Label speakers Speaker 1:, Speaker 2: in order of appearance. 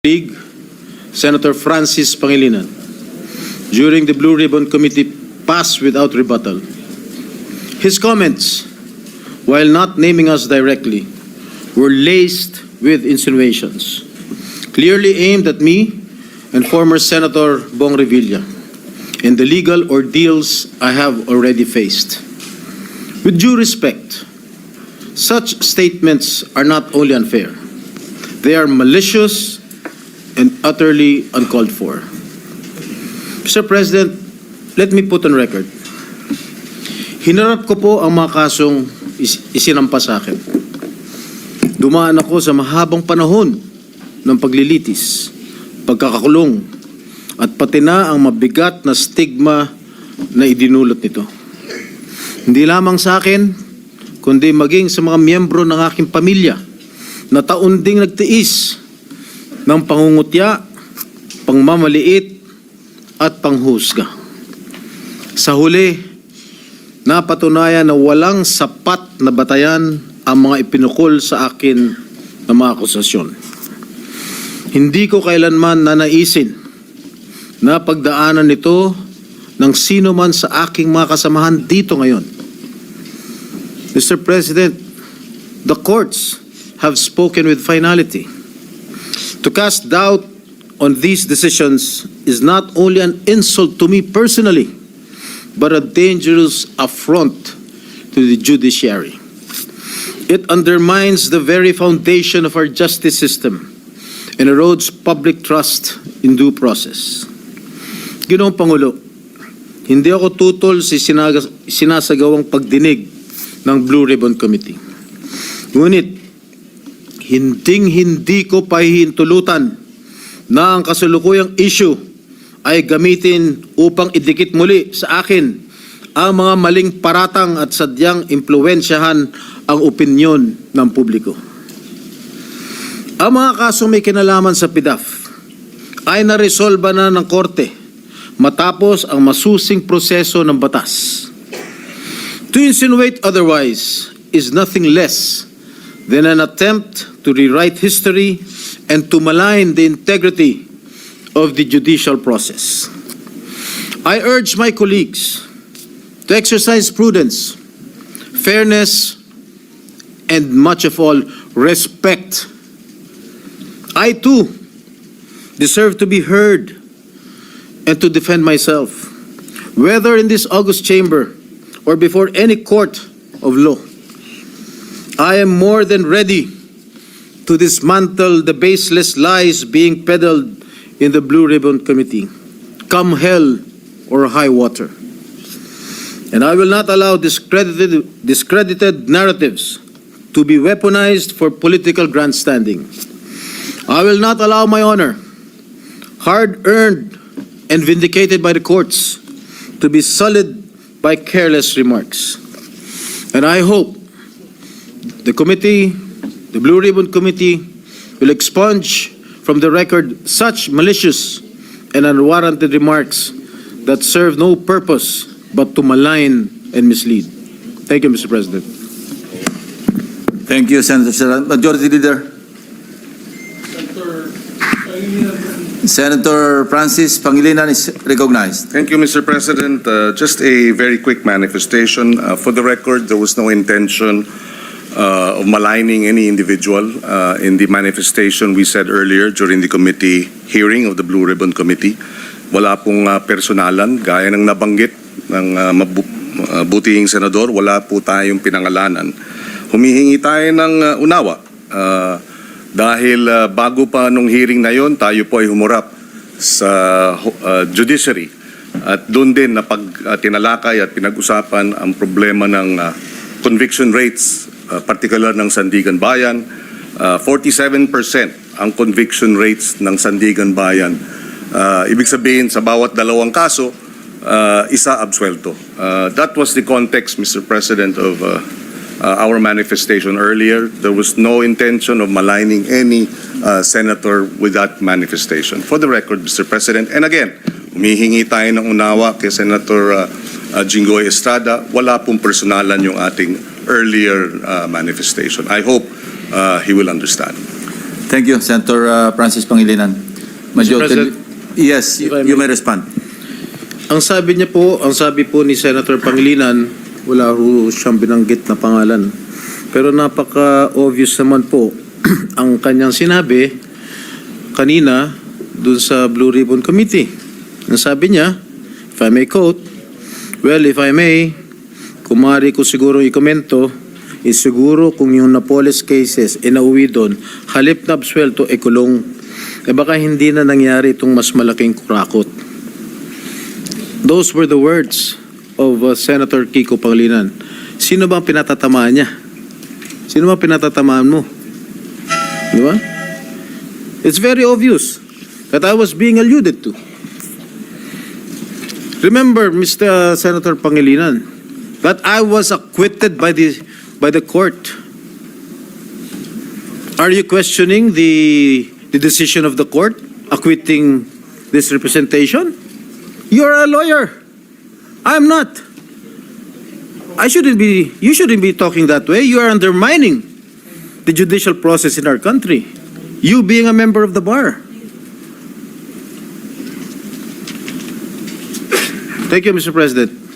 Speaker 1: colleague, Senator Francis Pangilinan, during the Blue Ribbon Committee passed without rebuttal. His comments, while not naming us directly, were laced with insinuations, clearly aimed at me and former Senator Bong Revilla and the legal ordeals I have already faced. With due respect, such statements are not only unfair, they are malicious and utterly uncalled for. Mr. President, let me put on record. Hinarap ko po ang mga kasong isinampa sa akin. Dumaan ako sa mahabang panahon ng paglilitis, pagkakakulong, at pati na ang mabigat na stigma na idinulot nito. Hindi lamang sa akin, kundi maging sa mga miyembro ng aking pamilya na taon ding nagtiis ng pangungutya, pangmamaliit, at panghusga. Sa huli, napatunayan na walang sapat na batayan ang mga ipinukol sa akin na mga akusasyon. Hindi ko kailanman nanaisin na pagdaanan nito ng sino man sa aking mga kasamahan dito ngayon. Mr. President, the courts have spoken with finality. To cast doubt on these decisions is not only an insult to me personally, but a dangerous affront to the judiciary. It undermines the very foundation of our justice system and erodes public trust in due process. Ginoong Pangulo, hindi ako tutol sa sinasagawang pagdinig ng Blue Ribbon Committee. Ngunit, hindi ko pahihintulutan na ang kasalukuyang issue ay gamitin upang idikit muli sa akin ang mga maling paratang at sadyang impluwensyahan ang opinyon ng publiko. Ang mga kasong may kinalaman sa PDAF ay naresolba na ng korte matapos ang masusing proseso ng batas. To insinuate otherwise is nothing less than an attempt to rewrite history and to malign the integrity of the judicial process. I urge my colleagues to exercise prudence, fairness, and much of all, respect. I too deserve to be heard and to defend myself, whether in this august chamber or before any court of law. I am more than ready to dismantle the baseless lies being peddled in the Blue Ribbon Committee, come hell or high water. And I will not allow discredited narratives to be weaponized for political grandstanding. I will not allow my honor, hard-earned and vindicated by the courts, to be sullied by careless remarks. And I hope the committee, the Blue Ribbon Committee, will expunge from the record such malicious and unwarranted remarks that serve no purpose but to malign and mislead. Thank you, Mr. President.
Speaker 2: Thank you, Senator Serrano. Majority Leader. Senator Francis Pangilinan is recognized.
Speaker 3: Thank you, Mr. President. Just a very quick manifestation. For the record, there was no intention of maligning any individual in the manifestation we said earlier during the committee hearing of the Blue Ribbon Committee. Wala pong personalan, gaya ng nabanggit ng butihing senador, wala po tayong pinangalanan. Humihingi tayo ng unawa. Dahil bago pa nung hearing na yon, tayo po ay humurap sa judiciary. At doon din na tinalakay at pinag-usapan ang problema ng conviction rates, particular ng Sandigan Bayan. 47% ang conviction rates ng Sandigan Bayan. Ibig sabihin, sa bawat dalawang kaso, isa absuelto. That was the context, Mr. President, of our manifestation earlier. There was no intention of maligning any senator with that manifestation. For the record, Mr. President, and again, humihingi tayo ng unawa kay Senator Jinggoy Estrada. Wala pong personalan yung ating earlier manifestation. I hope he will understand.
Speaker 2: Thank you, Senator Francis Pangilinan.
Speaker 1: President,
Speaker 2: Yes,
Speaker 1: if I
Speaker 2: you
Speaker 1: may-
Speaker 2: may respond.
Speaker 1: Ang sabi po ni Senator Pangilinan, wala ho siyang binanggit na pangalan. Pero napaka-obvious naman po ang kanyang sinabi kanina dun sa Blue Ribbon Committee. Ang sabi niya, if I may quote, well, if I may, kung maaari ko siguro ikomento, is siguro kung yung Napoles cases inauwi doon, halip na absuelto, kulong. Baka hindi na nangyari itong mas malaking kurakot. Those were the words of Senator Kiko Pangilinan. Sino ba ang pinatatamaan niya? Sino ba ang pinatatamaan mo? Di ba? It's very obvious that I was being alluded to. Remember, Mr. Senator Pangilinan, that I was acquitted by the court. Are you questioning the decision of the court acquitting this representation? You're a lawyer. I'm not. You shouldn't be talking that way. You are undermining the judicial process in our country. You being a member of the bar. Thank you, Mr. President.